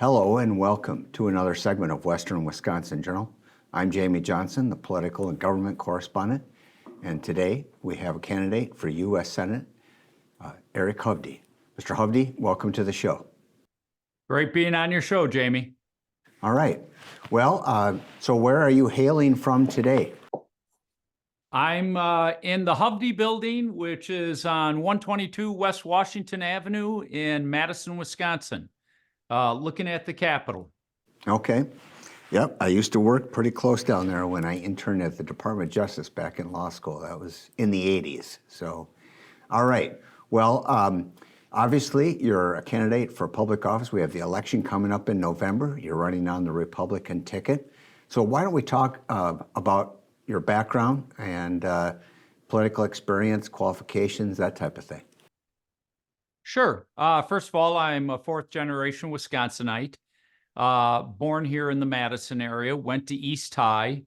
Hello and welcome to another segment of Western Wisconsin Journal. I'm Jamie Johnson, the political and government correspondent, and today we have a candidate for U.S. Senate, Eric Hovde. Mr. Hovde, welcome to the show. Great being on your show, Jamie. All right. Well, so where are you hailing from today? I'm in the Hovde building, which is on 122 West Washington Avenue in Madison, Wisconsin. Looking at the Capitol. Okay. Yep. I used to work pretty close down there when I interned at the Department of Justice back in law school. That was in the 80s. So, all right. Well, obviously, you're a candidate for public office. We have the election coming up in November. You're running on the Republican ticket. So why don't we talk about your background and political experience, qualifications, that type of thing? Sure. First of all, I'm a fourth-generation Wisconsinite, born here in the Madison area, went to East High,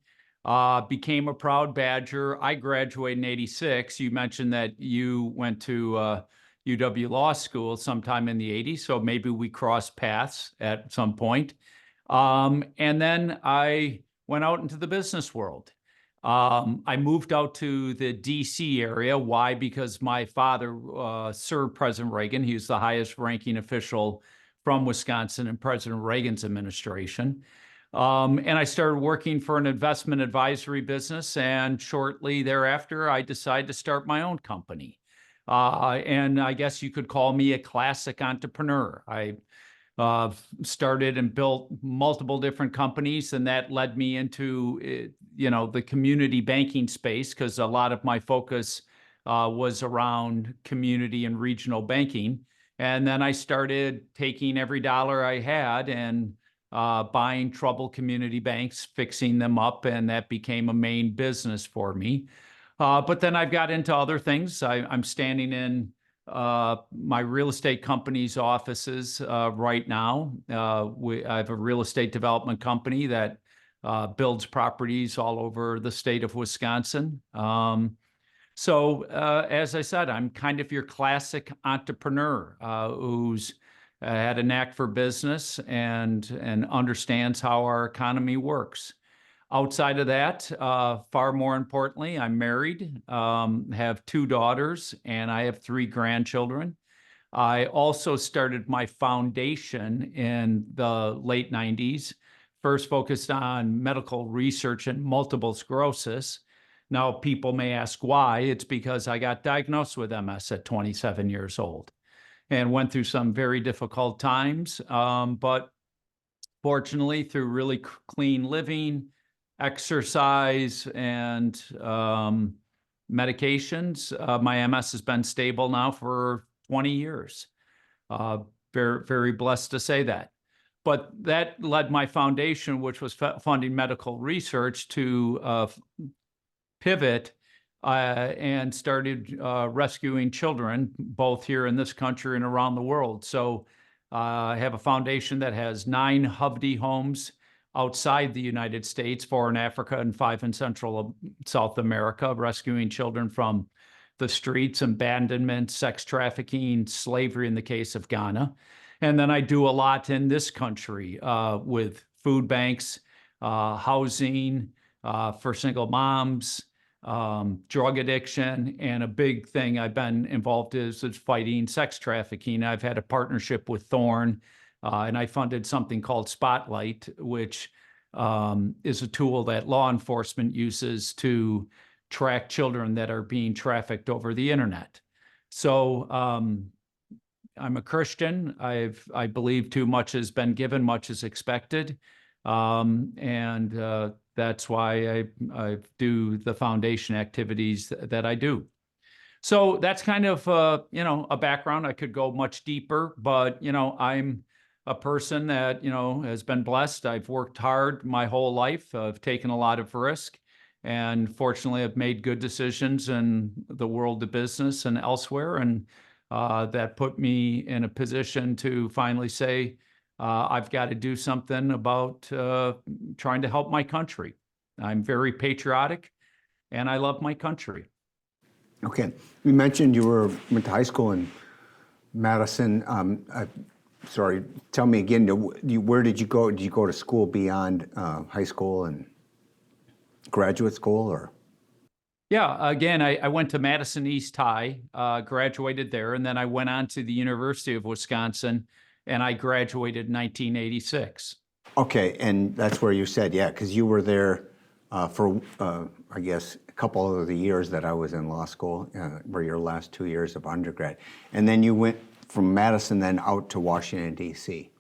became a proud Badger. I graduated in '86. You mentioned that you went to UW Law School sometime in the '80s, so maybe we crossed paths at some point. And then I went out into the business world. I moved out to the DC area. Why? Because my father served President Reagan. He was the highest ranking official from Wisconsin in President Reagan's administration. And I started working for an investment advisory business. And shortly thereafter, I decided to start my own company. And I guess you could call me a classic entrepreneur. I started and built multiple different companies, and that led me into, the community banking space, because a lot of my focus was around community and regional banking. And then I started taking every dollar I had and buying troubled community banks, fixing them up, and that became a main business for me. But then I've got into other things. I'm standing in my real estate company's offices right now. I have a real estate development company that builds properties all over the state of Wisconsin. So as I said, I'm kind of your classic entrepreneur who's had a knack for business and understands how our economy works. Outside of that, far more importantly, I'm married, have 2 daughters, and I have 3 grandchildren. I also started my foundation in the late 90s, first focused on medical research and multiple sclerosis. Now, people may ask why. It's because I got diagnosed with MS at 27 years old and went through some very difficult times. But fortunately, through really clean living, exercise, and medications, my MS has been stable now for 20 years. Very, very blessed to say that. But that led my foundation, which was funding medical research, to pivot and started rescuing children, both here in this country and around the world. So I have a foundation that has 9 Hovde homes outside the United States, 4 in Africa and 5 in Central South America, rescuing children from the streets, abandonment, sex trafficking, slavery in the case of Ghana. And then I do a lot in this country with food banks, housing for single moms, drug addiction, and a big thing I've been involved is fighting sex trafficking. I've had a partnership with Thorn, and I funded something called Spotlight, which is a tool that law enforcement uses to track children that are being trafficked over the internet. So I'm a Christian. I believe too much has been given, much is expected. And that's why I do the foundation activities that I do. So that's kind of, a background. I could go much deeper, but, I'm a person that, has been blessed. I've worked hard my whole life. I've taken a lot of risk, and fortunately I've made good decisions in the world of business and elsewhere. And that put me in a position to finally say, I've got to do something about trying to help my country. I'm very patriotic, and I love my country. Okay. You mentioned you went to high school in Madison. sorry, tell me again, where did you go? Did you go to school beyond high school and graduate school, or? Yeah, again, I went to Madison East High, graduated there, and then I went on to the University of Wisconsin, and I graduated in 1986. Okay, and that's where you said, yeah, because you were there for, I guess, a couple of the years that I was in law school, were your last 2 years of undergrad. And then you went from Madison then out to Washington, D.C.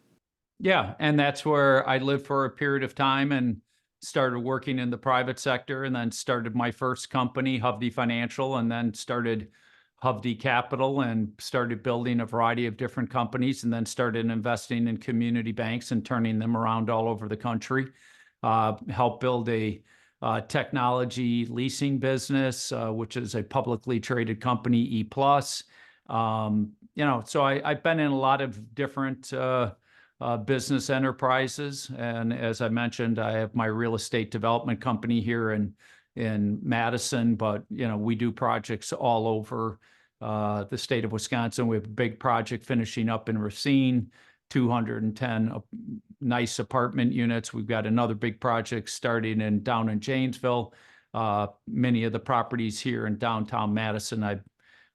Yeah, and that's where I lived for a period of time and started working in the private sector, and then started my first company, Hovde Financial, and then started Hovde Capital, and started building a variety of different companies, and then started investing in community banks and turning them around all over the country. Helped build a technology leasing business, which is a publicly traded company, E+. So I've been in a lot of different business enterprises. And as I mentioned, I have my real estate development company here in Madison, but we do projects all over the state of Wisconsin. We have a big project finishing up in Racine, 210 nice apartment units. We've got another big project starting down in Janesville. Many of the properties here in downtown Madison, I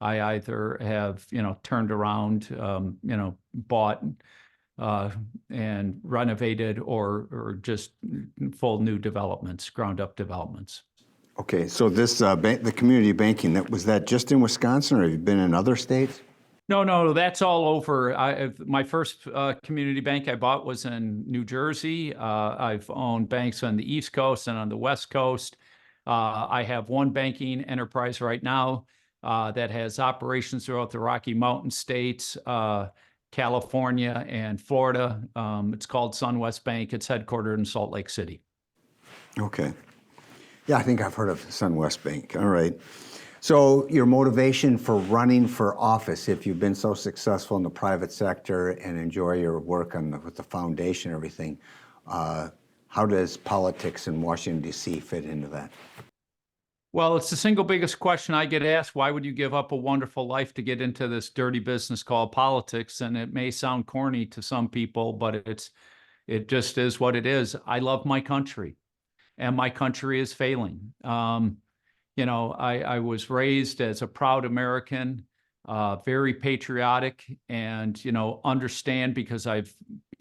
either have turned around, bought and renovated, or just full new developments, ground up developments. Okay, so this the community banking, was that just in Wisconsin, or have you been in other states? No, that's all over. My first community bank I bought was in New Jersey. I've owned banks on the East Coast and on the West Coast. I have one banking enterprise right now that has operations throughout the Rocky Mountain states, California, and Florida. It's called SunWest Bank. It's headquartered in Salt Lake City. Okay. Yeah, I think I've heard of SunWest Bank. All right. So your motivation for running for office, if you've been so successful in the private sector and enjoy your work with the foundation and everything, how does politics in Washington, D.C. fit into that? Well, it's the single biggest question I get asked. Why would you give up a wonderful life to get into this dirty business called politics? And it may sound corny to some people, but it just is what it is. I love my country, and my country is failing. I was raised as a proud American, very patriotic, and, understand, because I've,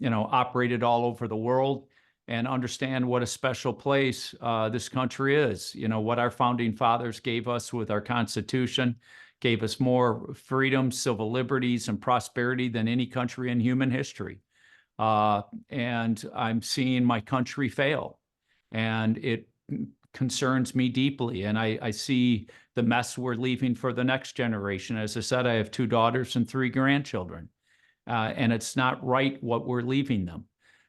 operated all over the world, and understand what a special place this country is. What our founding fathers gave us with our Constitution, gave us more freedom, civil liberties, and prosperity than any country in human history. And I'm seeing my country fail, and it concerns me deeply. And I see the mess we're leaving for the next generation. As I said, I have 2 daughters and 3 grandchildren, and it's not right what we're leaving them.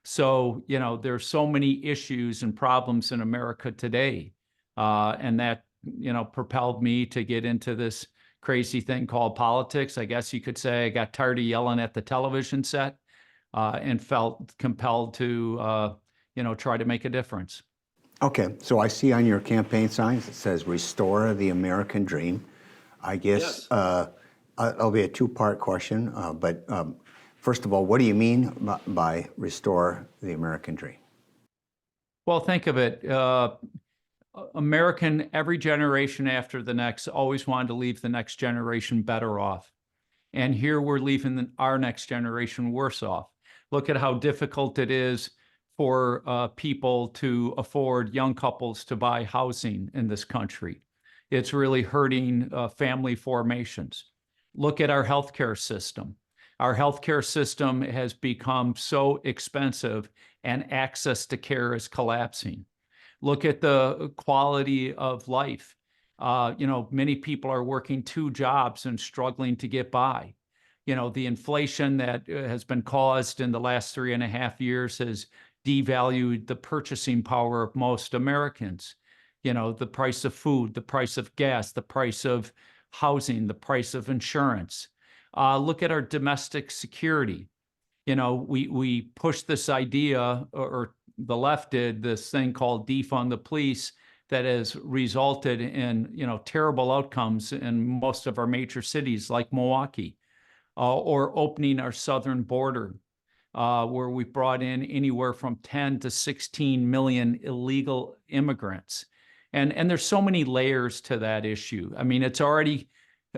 So, there's so many issues and problems in America today. And that, propelled me to get into this crazy thing called politics. I guess you could say I got tired of yelling at the television set, and felt compelled to, try to make a difference. Okay, so I see on your campaign signs it says "Restore the American Dream." I guess it'll be a 2-part question, but first of all, what do you mean by restore the American dream? Well, think of it. Every generation after the next always wanted to leave the next generation better off. And here we're leaving our next generation worse off. Look at how difficult it is for people to afford, young couples to buy housing in this country. It's really hurting family formations. Look at our healthcare system. Our healthcare system has become so expensive, and access to care is collapsing. Look at the quality of life. Many people are working 2 jobs and struggling to get by. The inflation that has been caused in the last 3.5 years has devalued the purchasing power of most Americans. The price of food, the price of gas, the price of housing, the price of insurance. Look at our domestic security. We pushed this idea, or the left did this thing called defund the police, that has resulted in, terrible outcomes in most of our major cities like Milwaukee, or opening our southern border, where we brought in anywhere from 10 to 16 million illegal immigrants. And there's so many layers to that issue. I mean, it's already,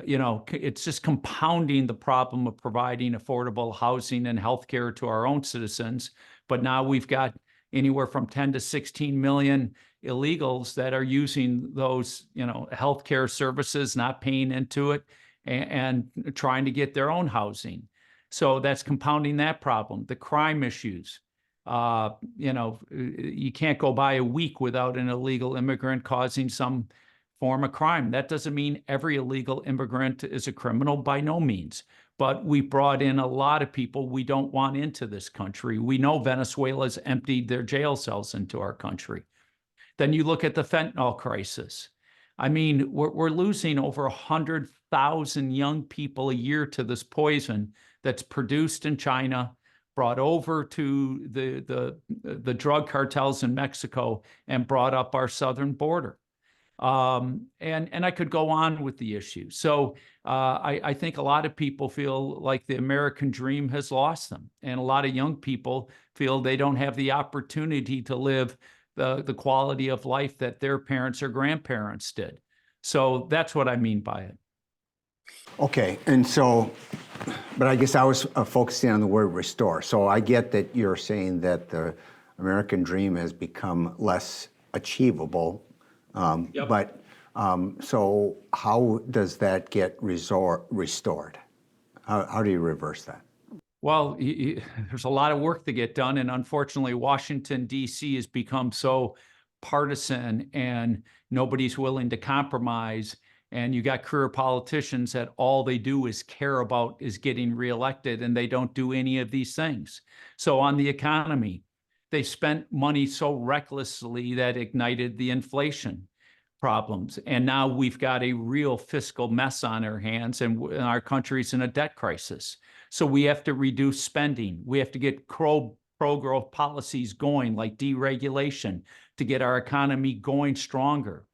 it's just compounding the problem of providing affordable housing and healthcare to our own citizens. But now we've got anywhere from 10 to 16 million illegals that are using those, healthcare services, not paying into it, and trying to get their own housing. So that's compounding that problem. The crime issues. You can't go by a week without an illegal immigrant causing some form of crime. That doesn't mean every illegal immigrant is a criminal, by no means. But we brought in a lot of people we don't want into this country. We know Venezuela's emptied their jail cells into our country. Then you look at the fentanyl crisis. I mean, we're losing over 100,000 young people a year to this poison that's produced in China, brought over to the drug cartels in Mexico, and brought up our southern border. And I could go on with the issue. So I think a lot of people feel like the American dream has lost them. And a lot of young people feel they don't have the opportunity to live the quality of life that their parents or grandparents did. So that's what I mean by it. Okay, and so, but I guess I was focusing on the word restore. So I get that you're saying that the American dream has become less achievable. Yep. But so how does that get restored? How do you reverse that? Well, there's a lot of work to get done. And unfortunately, Washington, D.C. has become so partisan and nobody's willing to compromise. And you got career politicians that all they do is care about is getting reelected, and they don't do any of these things. So on the economy, they spent money so recklessly that ignited the inflation problems. And now we've got a real fiscal mess on our hands, and our country's in a debt crisis. So we have to reduce spending. We have to get pro-growth policies going, like deregulation, to get our economy going stronger.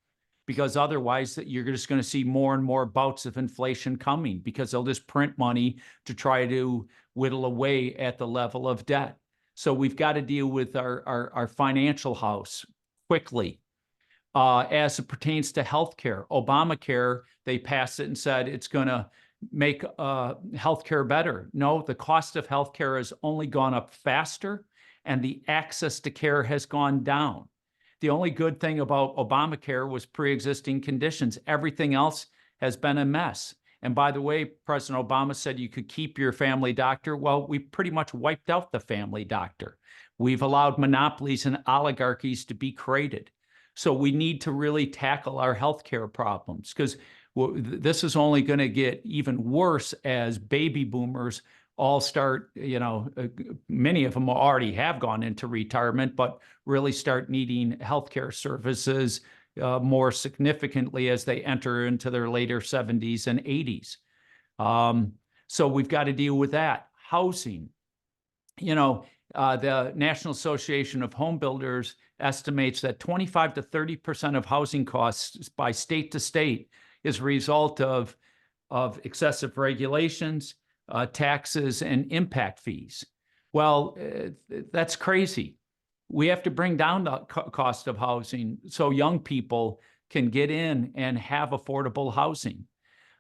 Because otherwise you're just going to see more and more bouts of inflation coming, because they'll just print money to try to whittle away at the level of debt. So we've got to deal with our financial house quickly. As it pertains to healthcare, Obamacare, they passed it and said it's going to make healthcare better. No, the cost of healthcare has only gone up faster, and the access to care has gone down. The only good thing about Obamacare was pre-existing conditions. Everything else has been a mess. And by the way, President Obama said you could keep your family doctor. Well, we pretty much wiped out the family doctor. We've allowed monopolies and oligarchies to be created. So we need to really tackle our healthcare problems, because this is only going to get even worse as baby boomers all start, many of them already have gone into retirement, but really start needing healthcare services more significantly as they enter into their later 70s and 80s. So we've got to deal with that. Housing, the National Association of Home Builders estimates that 25 to 30% of housing costs by state to state is a result of excessive regulations, taxes, and impact fees. Well, that's crazy. We have to bring down the cost of housing so young people can get in and have affordable housing.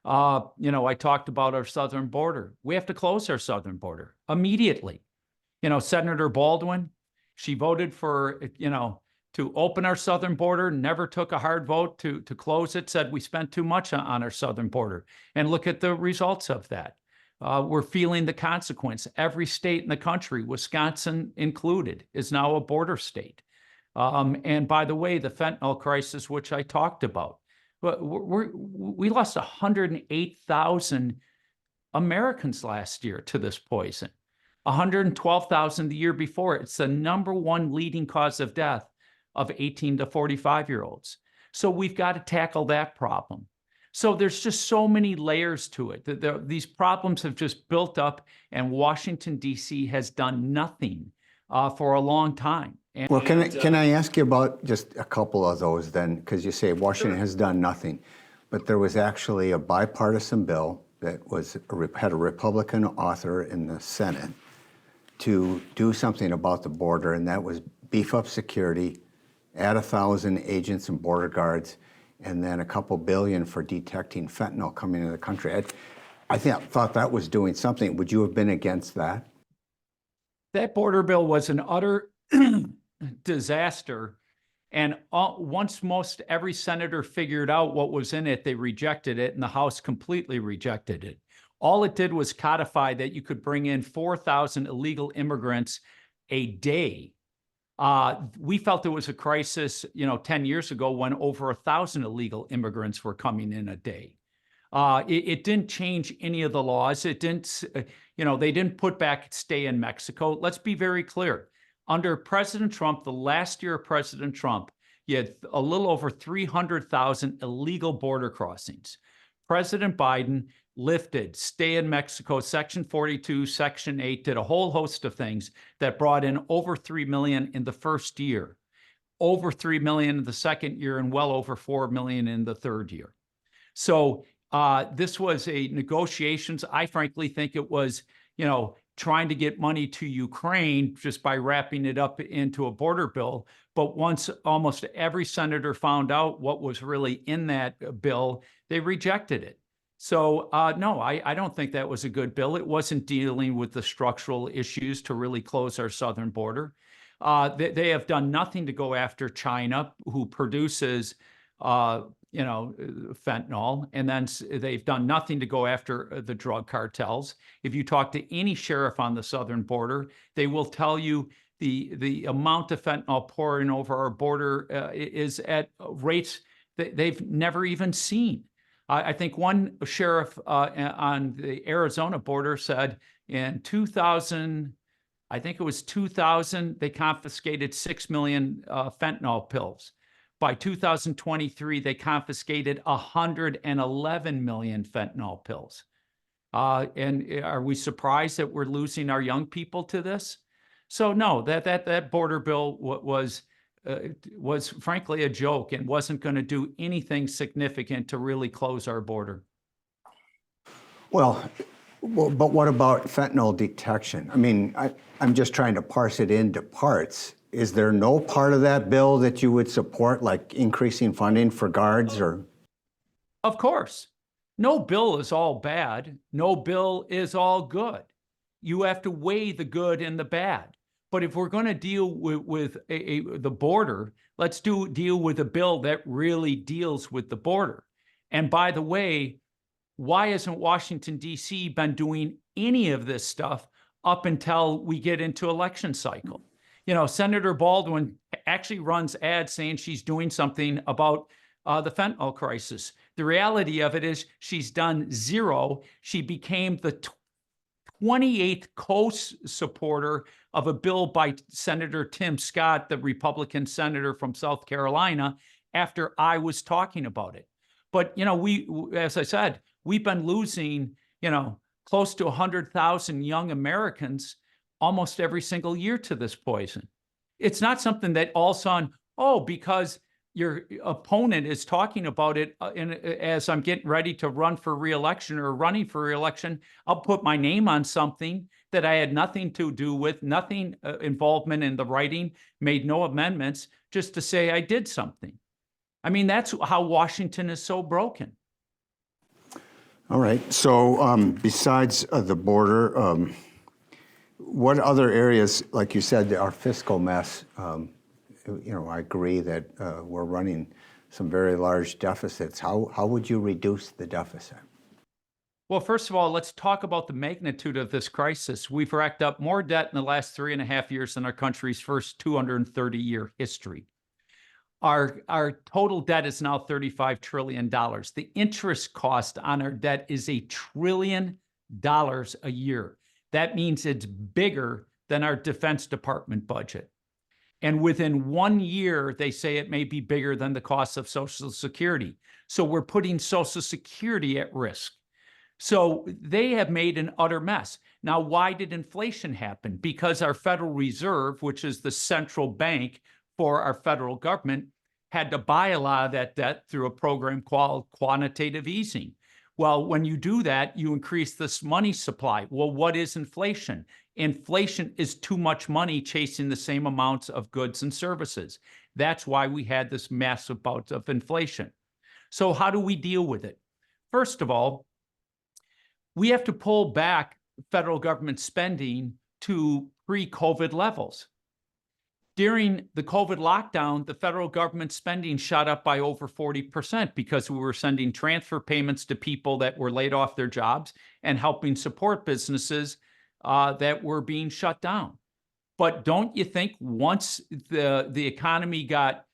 I talked about our southern border. We have to close our southern border immediately. Senator Baldwin, she voted for, to open our southern border, never took a hard vote to close it, said we spent too much on our southern border. And look at the results of that. We're feeling the consequence. Every state in the country, Wisconsin included, is now a border state. And by the way, the fentanyl crisis, which I talked about, we lost 108,000 Americans last year to this poison, 112,000 the year before. It's the number one leading cause of death of 18 to 45-year-olds. So we've got to tackle that problem. So there's just so many layers to it. These problems have just built up, and Washington, D.C. has done nothing for a long time. Well, can I ask you about just a couple of those then? Because you say Washington has done nothing, but there was actually a bipartisan bill that had a Republican author in the Senate to do something about the border, and that was beef up security, add 1,000 agents and border guards, and then a couple billion for detecting fentanyl coming into the country. I thought that was doing something. Would you have been against that? That border bill was an utter disaster. And once most every senator figured out what was in it, they rejected it, and the House completely rejected it. All it did was codify that you could bring in 4,000 illegal immigrants a day. We felt there was a crisis, 10 years ago when over 1,000 illegal immigrants were coming in a day. It didn't change any of the laws. It didn't, they didn't put back stay in Mexico. Let's be very clear. Under President Trump, the last year of President Trump, you had a little over 300,000 illegal border crossings. President Biden lifted stay in Mexico, Section 42, Section 8, did a whole host of things that brought in over 3 million in the first year, over 3 million in the second year, and well over 4 million in the third year. So this was a negotiations. I frankly think it was, trying to get money to Ukraine just by wrapping it up into a border bill. But once almost every senator found out what was really in that bill, they rejected it. So no, I don't think that was a good bill. It wasn't dealing with the structural issues to really close our southern border. They have done nothing to go after China, who produces fentanyl, and then they've done nothing to go after the drug cartels. If you talk to any sheriff on the southern border, they will tell you the amount of fentanyl pouring over our border is at rates that they've never even seen. I think one sheriff on the Arizona border said in 2000, I think it was 2000, they confiscated 6 million fentanyl pills. By 2023, they confiscated 111 million fentanyl pills. And are we surprised that we're losing our young people to this? So no, that border bill was frankly a joke and wasn't going to do anything significant to really close our border. Well, but what about fentanyl detection? I mean, I'm just trying to parse it into parts. Is there no part of that bill that you would support, like increasing funding for guards or? Of course. No bill is all bad. No bill is all good. You have to weigh the good and the bad. But if we're going to deal with the border, let's deal with a bill that really deals with the border. And by the way, why hasn't Washington, D.C. been doing any of this stuff up until we get into election cycle? Senator Baldwin actually runs ads saying she's doing something about the fentanyl crisis. The reality of it is she's done zero. She became the 28th co-supporter of a bill by Senator Tim Scott, the Republican senator from South Carolina, after I was talking about it. But, as I said, we've been losing, close to 100,000 young Americans almost every single year to this poison. It's not something that all of a sudden, because your opponent is talking about it as I'm getting ready to run for reelection or running for reelection, I'll put my name on something that I had nothing to do with, nothing involvement in the writing, made no amendments, just to say I did something. I mean, that's how Washington is so broken. All right. So besides the border, what other areas, like you said, our fiscal mess, I agree that we're running some very large deficits. How would you reduce the deficit? Well, first of all, let's talk about the magnitude of this crisis. We've racked up more debt in the last 3.5 years than our country's first 230-year history. Our total debt is now $35 trillion. The interest cost on our debt is $1 trillion a year. That means it's bigger than our Defense Department budget. And within 1 year, they say it may be bigger than the cost of Social Security. So we're putting Social Security at risk. So they have made an utter mess. Now, why did inflation happen? Because our Federal Reserve, which is the central bank for our federal government, had to buy a lot of that debt through a program called quantitative easing. Well, when you do that, you increase this money supply. Well, what is inflation? Inflation is too much money chasing the same amounts of goods and services. That's why we had this massive bout of inflation. So how do we deal with it? First of all, we have to pull back federal government spending to pre-COVID levels. During the COVID lockdown, the federal government spending shot up by over 40% because we were sending transfer payments to people that were laid off their jobs and helping support businesses that were being shut down. But don't you think once the economy got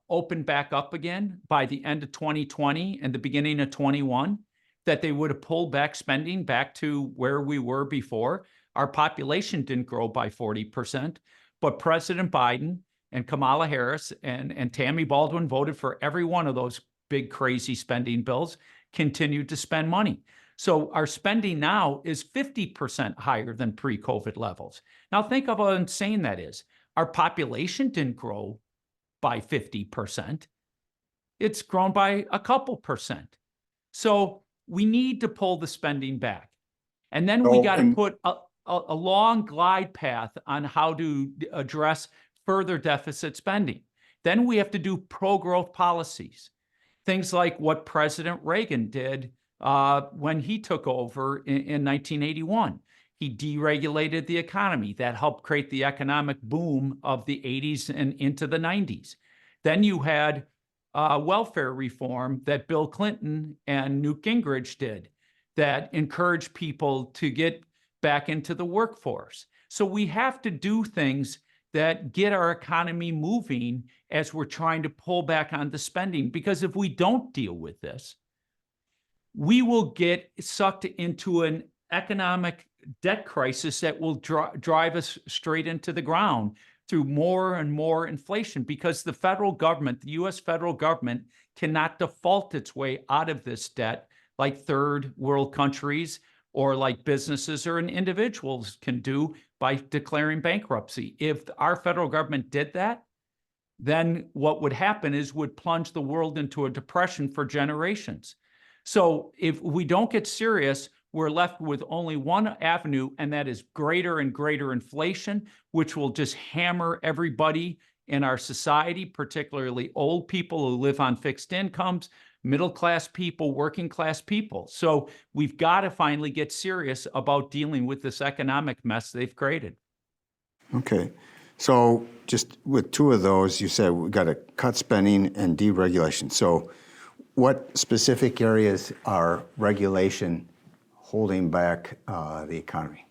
opened back up again by the end of 2020 and the beginning of 21, that they would have pulled back spending back to where we were before? Our population didn't grow by 40%. But President Biden and Kamala Harris and Tammy Baldwin voted for every one of those big, crazy spending bills, continued to spend money. So our spending now is 50% higher than pre-COVID levels. Now think of how insane that is. Our population didn't grow by 50%. It's grown by a couple percent. So we need to pull the spending back. And then we got to put a long glide path on how to address further deficit spending. Then we have to do pro-growth policies, things like what President Reagan did when he took over in 1981. He deregulated the economy. That helped create the economic boom of the 80s and into the 90s. Then you had welfare reform that Bill Clinton and Newt Gingrich did that encouraged people to get back into the workforce. So we have to do things that get our economy moving as we're trying to pull back on the spending. Because if we don't deal with this, we will get sucked into an economic debt crisis that will drive us straight into the ground through more and more inflation, because the federal government, the US federal government, cannot default its way out of this debt like third world countries or like businesses or individuals can do by declaring bankruptcy. If our federal government did that, then what would happen is would plunge the world into a depression for generations. So if we don't get serious, we're left with only one avenue, and that is greater and greater inflation, which will just hammer everybody in our society, particularly old people who live on fixed incomes, middle-class people, working-class people. So we've got to finally get serious about dealing with this economic mess they've created. Okay. So just with two of those, you said we've got to cut spending and deregulation. So what specific areas are regulation holding back the economy?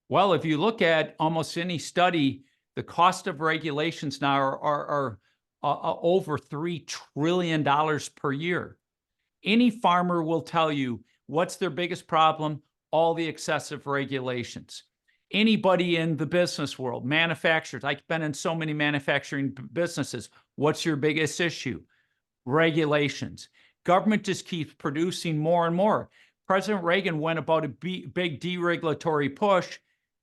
Well, if you look at almost any study, the cost of regulations now are over $3 trillion per year. Any farmer will tell you what's their biggest problem: all the excessive regulations. Anybody in the business world, manufacturers, I've been in so many manufacturing businesses. What's your biggest issue? Regulations. Government just keeps producing more and more. President Reagan went about a big deregulatory push,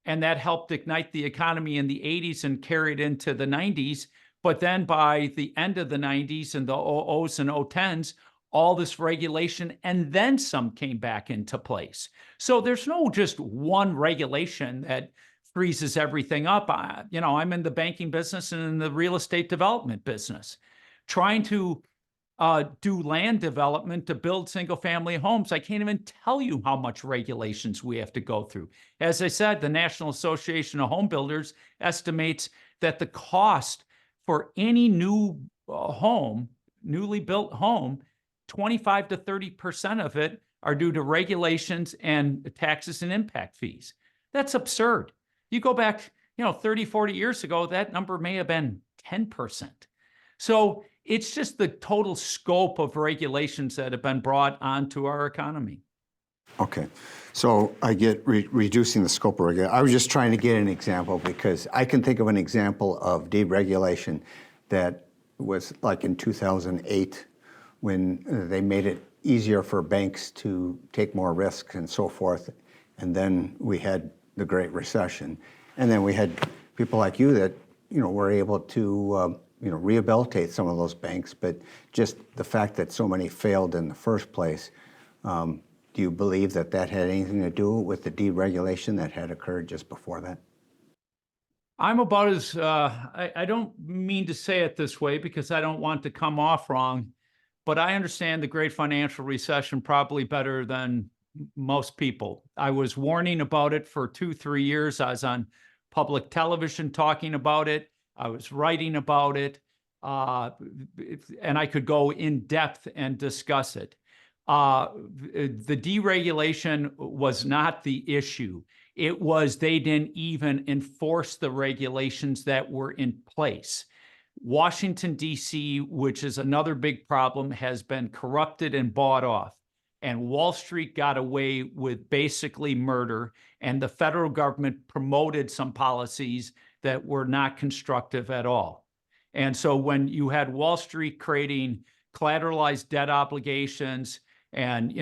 and that helped ignite the economy in the 80s and carried into the 90s. But then by the end of the 90s and the 00s and 010s, all this regulation and then some came back into place. So there's no just one regulation that freezes everything up. I'm in the banking business and in the real estate development business. Trying to do land development to build single-family homes, I can't even tell you how much regulations we have to go through. As I said, the National Association of Home Builders estimates that the cost for any new newly built home, 25 to 30% of it are due to regulations and taxes and impact fees. That's absurd. You go back, 30, 40 years ago, that number may have been 10%. So it's just the total scope of regulations that have been brought onto our economy. Okay. So I get reducing the scope of regulation. I was just trying to get an example because I can think of an example of deregulation that was like in 2008 when they made it easier for banks to take more risks and so forth. And then we had the Great Recession. And then we had people like you that, were able to, rehabilitate some of those banks. But just the fact that so many failed in the first place Do you believe that that had anything to do with the deregulation that had occurred just before that? I'm about as, I don't mean to say it this way because I don't want to come off wrong, but I understand the great financial recession probably better than most people. I was warning about it for 2, 3 years. I was on public television talking about it. I was writing about it. And I could go in depth and discuss it. The deregulation was not the issue. It was they didn't even enforce the regulations that were in place. Washington, D.C., which is another big problem, has been corrupted and bought off. And Wall Street got away with basically murder, and the federal government promoted some policies that were not constructive at all. And so when you had Wall Street creating collateralized debt obligations and,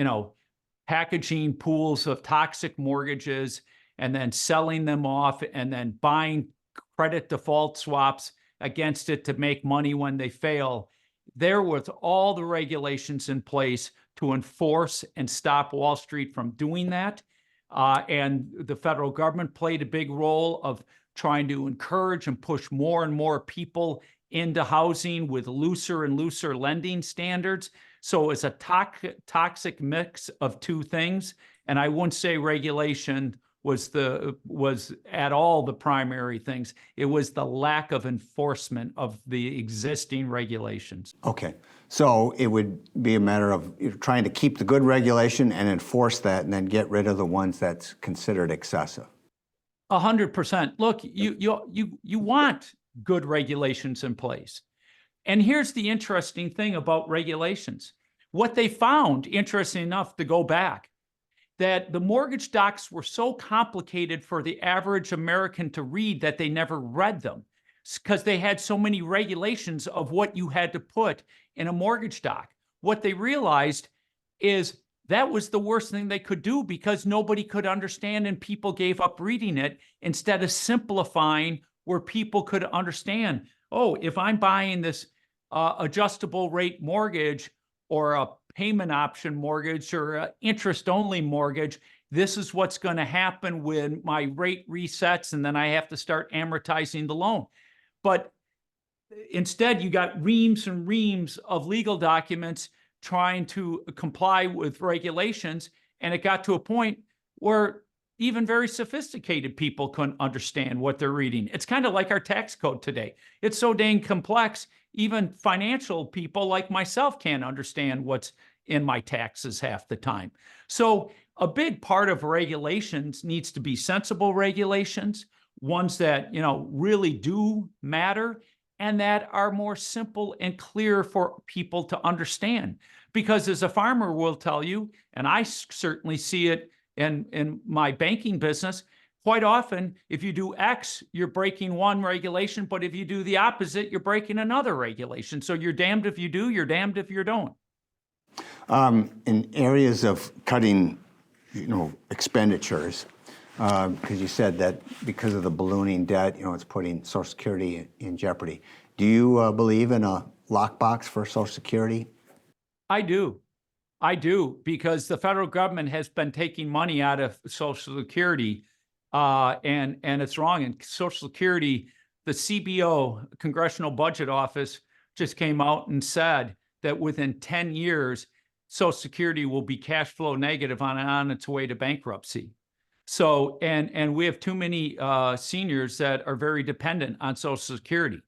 packaging pools of toxic mortgages and then selling them off and then buying credit default swaps against it to make money when they fail, there was all the regulations in place to enforce and stop Wall Street from doing that. And the federal government played a big role of trying to encourage and push more and more people into housing with looser and looser lending standards. So it's a toxic mix of two things. And I wouldn't say regulation was at all the primary things. It was the lack of enforcement of the existing regulations. Okay, so it would be a matter of trying to keep the good regulation and enforce that, and then get rid of the ones that's considered excessive. 100%. Look, you want good regulations in place. And here's the interesting thing about regulations. What they found, interesting enough, to go back, that the mortgage docs were so complicated for the average American to read that they never read them because they had so many regulations of what you had to put in a mortgage doc. What they realized is that was the worst thing they could do because nobody could understand and people gave up reading it instead of simplifying where people could understand, oh, if I'm buying this adjustable rate mortgage or a payment option mortgage or an interest-only mortgage, this is what's going to happen when my rate resets and then I have to start amortizing the loan. But instead, you got reams and reams of legal documents trying to comply with regulations, and it got to a point where even very sophisticated people couldn't understand what they're reading. It's kind of like our tax code today. It's so dang complex, even financial people like myself can't understand what's in my taxes half the time. So a big part of regulations needs to be sensible regulations, ones that, really do matter and that are more simple and clear for people to understand. Because as a farmer will tell you, and I certainly see it in my banking business, quite often, if you do X, you're breaking one regulation, but if you do the opposite, you're breaking another regulation. So you're damned if you do, you're damned if you don't. In areas of cutting, expenditures, because you said that because of the ballooning debt, it's putting Social Security in jeopardy. Do you believe in a lockbox for Social Security? I do, because the federal government has been taking money out of Social Security, and it's wrong. And Social Security, the CBO, Congressional Budget Office, just came out and said that within 10 years, Social Security will be cash flow negative on its way to bankruptcy. So, and we have too many seniors that are very dependent on Social Security.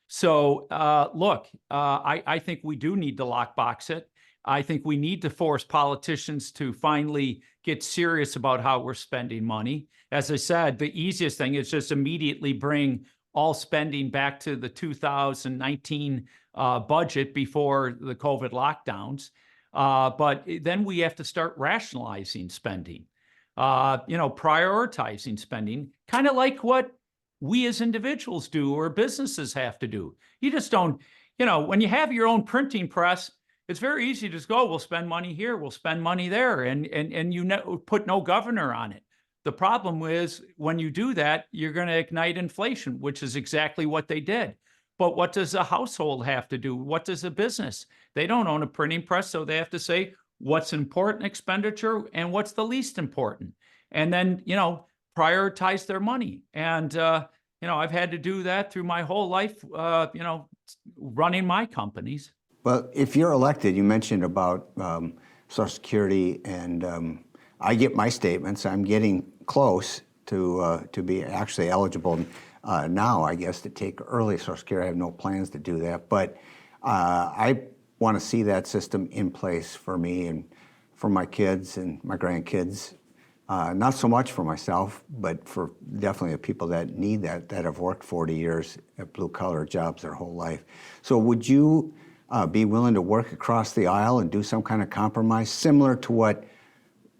So, look, I think we do need to lockbox it. I think we need to force politicians to finally get serious about how we're spending money. As I said, the easiest thing is just immediately bring all spending back to the 2019 budget before the COVID lockdowns. But then we have to start rationalizing spending, prioritizing spending, kind of like what we as individuals do or businesses have to do. You just don't, when you have your own printing press, it's very easy to just go, we'll spend money here, we'll spend money there, and you put no governor on it. The problem is when you do that, you're going to ignite inflation, which is exactly what they did. But what does a household have to do? What does a business? They don't own a printing press, so they have to say, what's important expenditure and what's the least important. And then, prioritize their money. And, I've had to do that through my whole life, running my companies. Well, if you're elected, you mentioned about Social Security, and I get my statements. I'm getting close to be actually eligible now, I guess, to take early Social Security. I have no plans to do that, but I want to see that system in place for me and for my kids and my grandkids. Not so much for myself, but for definitely the people that need that have worked 40 years at blue-collar jobs their whole life. So would you be willing to work across the aisle and do some kind of compromise, similar to what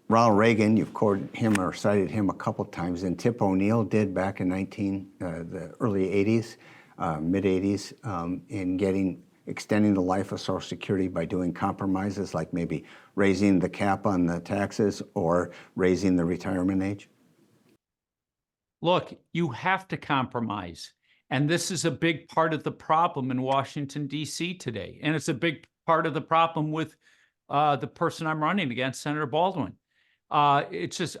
Ronald Reagan, you've quoted him or cited him a couple times, and Tip O'Neill did back in the early 80s, mid 80s, in extending the life of Social Security by doing compromises like maybe raising the cap on the taxes or raising the retirement age? Look, you have to compromise. And this is a big part of the problem in Washington, D.C. today. And it's a big part of the problem with the person I'm running against, Senator Baldwin. It's just,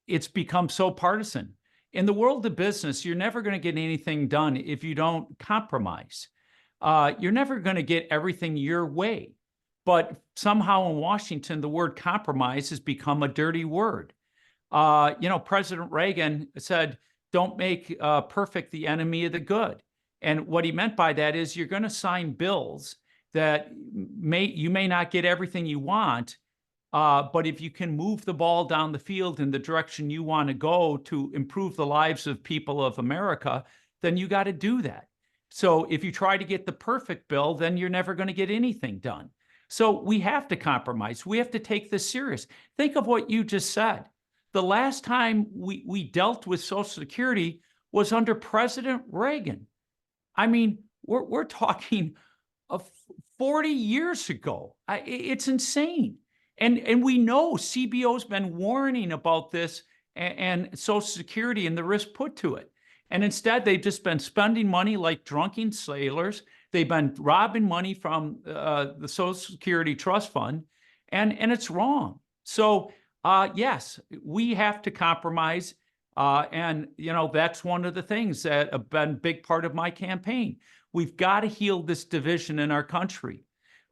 it's become so partisan. In the world of business, you're never going to get anything done if you don't compromise. You're never going to get everything your way. But somehow in Washington, the word compromise has become a dirty word. President Reagan said, don't make perfect the enemy of the good. And what he meant by that is you're going to sign bills that you may not get everything you want, but if you can move the ball down the field in the direction you want to go to improve the lives of people of America, then you got to do that. So if you try to get the perfect bill, then you're never going to get anything done. So we have to compromise. We have to take this serious. Think of what you just said. The last time we dealt with Social Security was under President Reagan. I mean, we're talking of 40 years ago. It's insane. And we know CBO's been warning about this and Social Security and the risk put to it. And instead, they've just been spending money like drunken sailors. They've been robbing money from the Social Security Trust Fund, and it's wrong. So, yes, we have to compromise. And, that's one of the things that have been a big part of my campaign. We've got to heal this division in our country.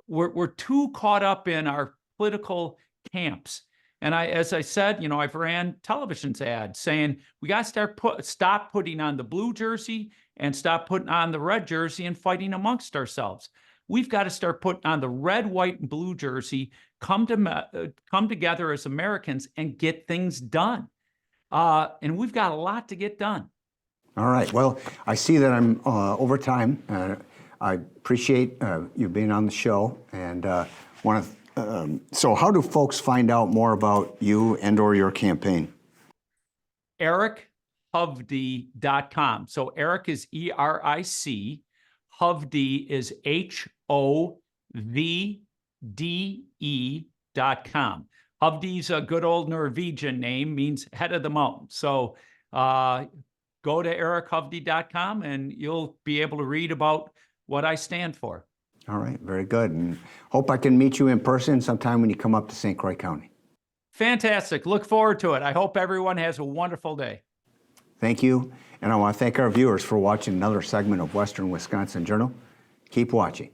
We're too caught up in our political camps. And as I said, I've ran television ads saying we got to stop putting on the blue jersey and stop putting on the red jersey and fighting amongst ourselves. We've got to start putting on the red, white, and blue jersey, come together as Americans and get things done. And we've got a lot to get done. All right. Well, I see that I'm over time. I appreciate you being on the show, and want to. So how do folks find out more about you and or your campaign? EricHovde.com. So Eric is ERIC. Hovde is HOVDE.com. Hovde's a good old Norwegian name, means head of the mountain. So go to EricHovde.com and you'll be able to read about what I stand for. All right, very good. And hope I can meet you in person sometime when you come up to St. Croix County. Fantastic. Look forward to it. I hope everyone has a wonderful day. Thank you. And I want to thank our viewers for watching another segment of Western Wisconsin Journal. Keep watching.